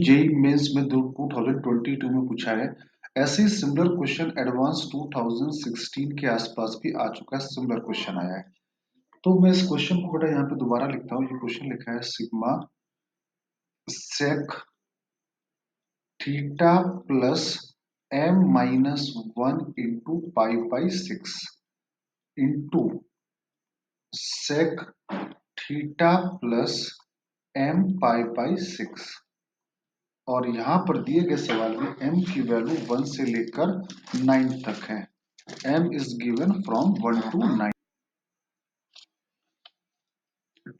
JEE mains में 2022 में पूछा है। ऐसे ही सिमिलर क्वेश्चन एडवांस 2016 के आसपास भी आ चुका है, सिमिलर क्वेश्चन आया है। तो मैं इस क्वेश्चन को बेटा यहाँ पे दोबारा लिखता हूँ। ये क्वेश्चन लिखा है sigma sec theta plus m minus 1 into pi by 6 into sec theta plus m pi by 6। और यहां पर दिए गए सवाल में m की वैल्यू 1 से लेकर 9 तक है। m is given from 1 to 9।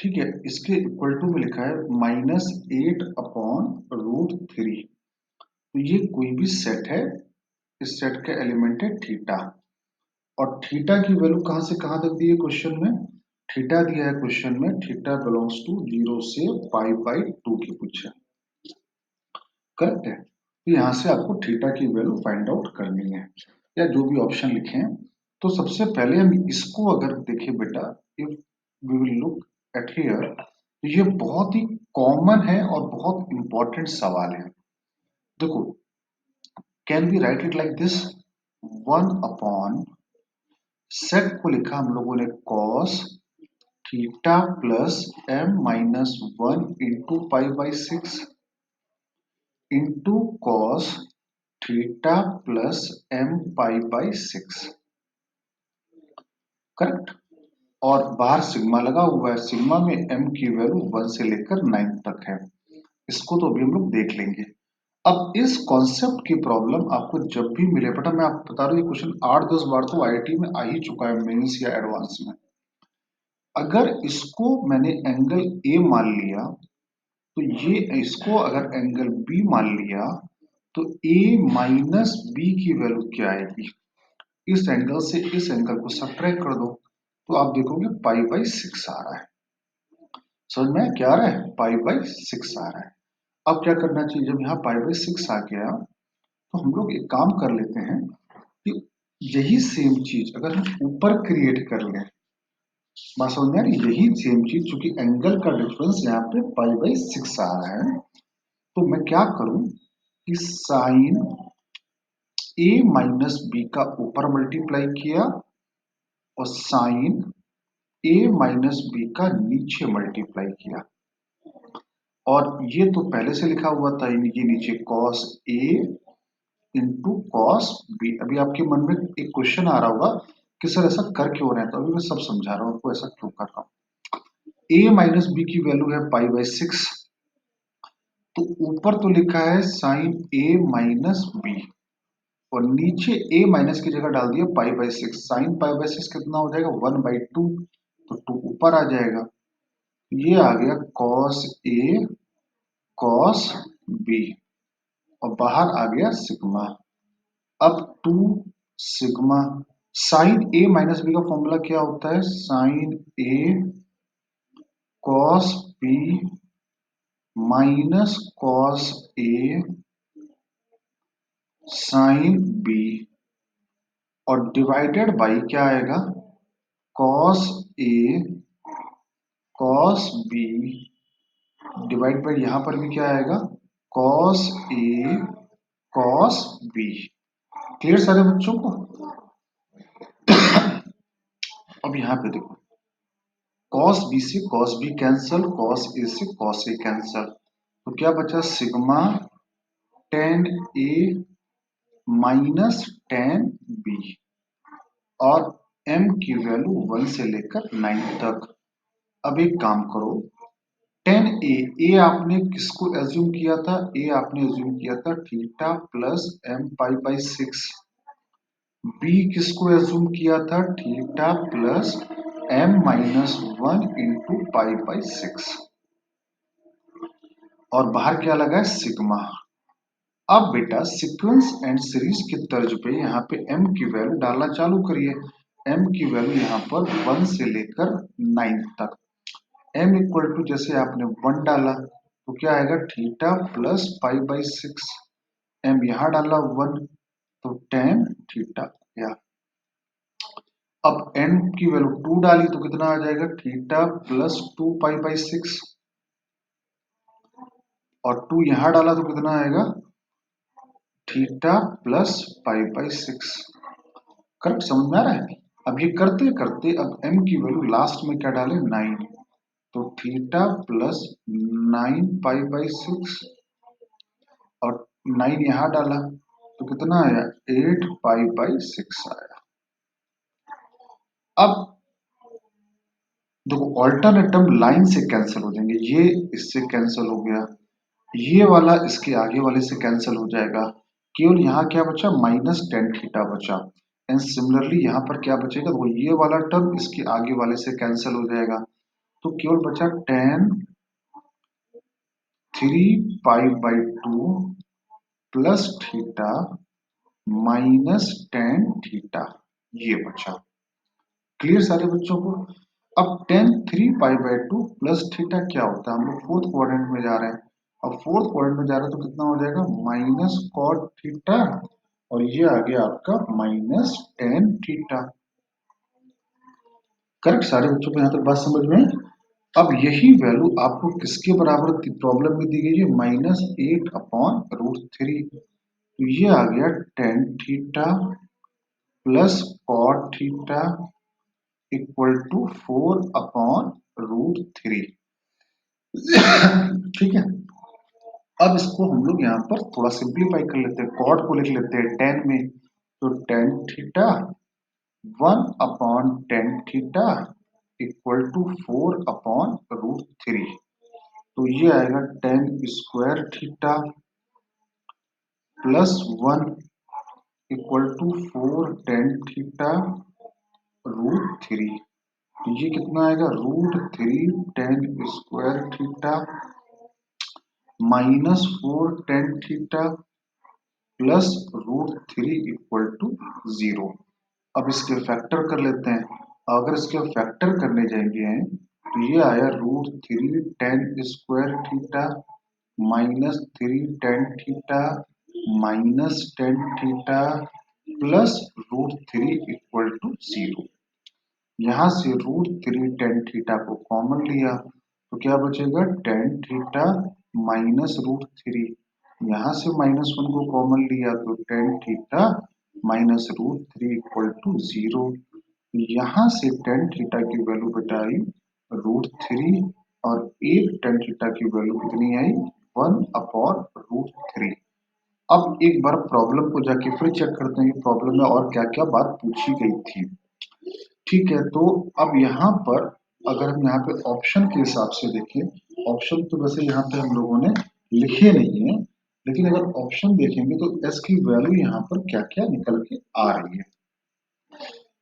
ठीक है, इसके इक्वल टू में लिखा है -8/√3। तो ये कोई भी सेट है, इस सेट का एलिमेंट है थीटा। और थीटा की वैल्यू कहां से कहां तक दी है क्वेश्चन में? थीटा दिया है क्वेश्चन में, थीटा बिलोंग्स टू 0 से π/2 की पूछा, करेक्ट है। तो यहां से आपको थीटा की वैल्यू फाइंड आउट करनी है, या जो भी ऑप्शन लिखे हैं। तो सबसे पहले हम इसको अगर देखें बेटा, if we will look at here, तो ये बहुत ही कॉमन है और बहुत इंपॉर्टेंट सवाल है। देखो, can be write it like this, 1 set को लिखा हम लोगों ने cos theta plus m minus 1 into π/6 into cos theta plus m π/6, correct. और बाहर सिग्मा लगा हुआ है, सिग्मा में m की वैल्यू 1 से लेकर 9 तक है। इसको तो अभी हम लोग देख लेंगे। अब इस कॉन्सेप्ट की प्रॉब्लम आपको जब भी मिले, बेटा मैं आपको बता रहा हूँ, ये क्वेश्चन 8-10 बार तो आईआईटी में आ ही चुका है, मेंस या एडवांस में। अगर इसको मैंने एंगल ए मान लिया, तो ये इसको अगर एंगल बी मान लिया, तो a माइनस बी की वैल्यू क्या आएगी? इस एंगल से इस एंगल को सब्ट्रैक्ट कर दो, तो आप देखोगे π/6 आ रहा है। समझ में क्या आ रहा है? π/6 आ रहा है। अब क्या करना चाहिए? जब यहाँ π/6 आ गया, तो हम लोग एक काम कर लेते हैं कि यही सेम चीज अगर हम ऊपर क्रिएट कर लें, बात समझ में आ रही? यही सेम चीज, चूंकि एंगल का डिफरेंस यहाँ पे π/6 आ रहा है, तो मैं क्या करूं कि साइन a माइनस बी का ऊपर मल्टीप्लाई किया और साइन a माइनस बी का नीचे मल्टीप्लाई किया। और ये तो पहले से लिखा हुआ था, ये नीचे cos a into cos B. अभी आपके मन में एक क्वेश्चन आ रहा होगा कि सर ऐसा कर क्यों रहे हैं, तो अभी मैं सब समझा रहा हूं आपको ऐसा क्यों कर रहा हूं। a माइनस बी की वैल्यू है π/6, तो ऊपर तो लिखा है साइन a माइनस बी, और नीचे a माइनस की जगह डाल दिया π/6। साइन π/6 कितना हो जाएगा? 1/2, तो 2 ऊपर आ जाएगा। ये आ गया cos a cos b, और बाहर आ गया सिग्मा। अब 2 sigma, sine a minus B का फॉर्मूला क्या होता है? Sine a cos b minus cos a sine b, और डिवाइडेड बाई क्या आएगा? cos a cos b divide by यहां पर भी क्या आएगा? cos a cos b। Clear सारे बच्चों को? अब यहां पे देखो, cos b से cos b cancel, cos a से cos a कैंसल, तो क्या बचा? Sigma tan a minus tan b, और m की वैल्यू 1 से लेकर 9 तक। अब एक काम करो, tan a आपने किसको एज्यूम किया था? a आपने एज्यूम किया था थीटा प्लस m π/6। b किसको एज्यूम किया था? Theta plus m minus 1 into π/6, और बाहर क्या लगा है? सिग्मा। अब बेटा सीक्वेंस एंड सीरीज की तर्ज पे यहाँ पे m की वैल्यू डालना चालू करिए। m की वैल्यू यहाँ पर 1 से लेकर 9 तक। m इक्वल टू जैसे आपने 1 डाला, तो क्या आएगा? Theta plus π/6। m यहाँ डाला 1, तो tan थीटा गया। अब n की वैल्यू 2 डाली, तो कितना आ जाएगा? Theta plus 2 π/6। और 2 यहां डाला तो कितना आएगा, theta plus pi by 6। Correct, समझ में आ रहा है। अब ये करते करते अब m की वैल्यू लास्ट में क्या डालें, 9, तो थीटा प्लस 9 पाई बाई 6 और 9 यहां डाला तो कितना आया, 8 पाई बाई 6 आया। अब देखो ऑल्टरनेट टर्म लाइन से कैंसिल हो जाएंगे, ये इससे कैंसिल हो गया, ये वाला इसके आगे वाले से कैंसिल हो जाएगा, केवल यहाँ क्या बचा, माइनस टेन थीटा बचा। एंड सिमिलरली यहाँ पर क्या बचेगा, तो ये वाला टर्म इसके आगे वाले से कैंसिल हो जाएगा, तो केवल बचा ten 3 pi by 2 plus theta minus tan theta, ये बचा। क्लियर सारे बच्चों को। अब ten 3 pi by 2 plus theta क्या होता है, हम लोग फोर्थ क्वाड्रेंट में जा रहे हैं, अब फोर्थ क्वाड्रेंट में जा रहे हैं तो कितना हो जाएगा, माइनस कॉट थीटा, और ये आ गया आपका माइनस टेन थीटा। करेक्ट सारे बच्चों को यहाँ तक बात समझ में। अब यही वैल्यू आपको किसके बराबर प्रॉब्लम में दी गई है, माइनस 8/√3, तो ये आ गया tan theta plus cot theta equal to 4/√3। ठीक है। अब इसको हम लोग यहाँ पर थोड़ा सिंप्लीफाई कर लेते हैं, कॉट को लिख लेते हैं टेन में, तो tan theta 1/10 theta equal to 4/√3, तो ये आएगा tan square theta plus 1 equal to 4 10 थीटा√3, तो ये कितना आएगा, √3 tan square theta minus 4 10 theta plus √3 equal to 0। अब इसके फैक्टर कर लेते हैं, अगर इसके फैक्टर करने जाएंगे तो ये आया √3 tan square theta minus 3 10 theta minus 10 theta plus √3 equal to 0। यहां से √3 10 थीटा को कॉमन लिया तो क्या बचेगा, टेन थीटा माइनस √3, यहां से -1 को कॉमन लिया तो tan theta minus √3 equal to 0। यहां से टेन थीटा की वैल्यू बताई √3 और एक टेन थीटा की वैल्यू कितनी आई, 1/√3। अब एक बार प्रॉब्लम को जाके फिर चेक करते हैं कि प्रॉब्लम में और क्या क्या बात पूछी गई थी। ठीक है, तो अब यहाँ पर अगर हम यहाँ पे ऑप्शन के हिसाब से देखें, ऑप्शन तो वैसे यहाँ पे हम लोगों ने लिखे नहीं है, लेकिन अगर ऑप्शन देखेंगे तो एस की वैल्यू यहाँ पर क्या क्या निकल के आ रही है।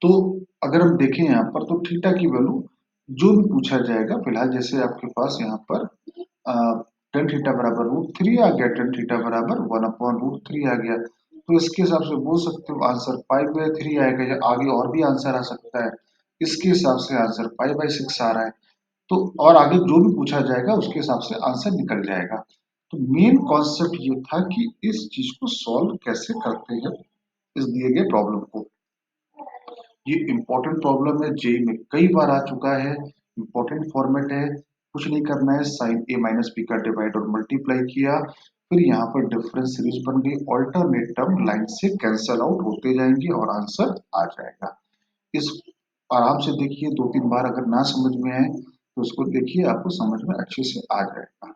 तो अगर हम देखें यहाँ पर तो थीटा की वैल्यू जो भी पूछा जाएगा, फिलहाल जैसे आपके पास यहाँ पर टेन थीटा बराबर √3 आ गया, टेन थीटा बराबर 1/√3 आ गया, तो इसके हिसाब से बोल सकते हो आंसर पाई बाई 3 आएगा, या आगे और भी आंसर आ सकता है, इसके हिसाब से आंसर पाई बाई 6 आ रहा है। तो और आगे जो भी पूछा जाएगा उसके हिसाब से आंसर निकल जाएगा। तो मेन कॉन्सेप्ट ये था कि इस चीज को सॉल्व कैसे करते हैं इस दिए गए प्रॉब्लम को। ये इंपॉर्टेंट प्रॉब्लम है, जेई में कई बार आ चुका है, इंपॉर्टेंट फॉर्मेट है, कुछ नहीं करना है, साइन ए माइनस बी का डिवाइड और मल्टीप्लाई किया, फिर यहाँ पर डिफरेंस सीरीज बन गई, ऑल्टरनेट टर्म लाइन से कैंसल आउट होते जाएंगे और आंसर आ जाएगा। इस आराम से देखिए, 2-3 बार अगर ना समझ में आए तो उसको देखिए, आपको समझ में अच्छे से आ जाएगा।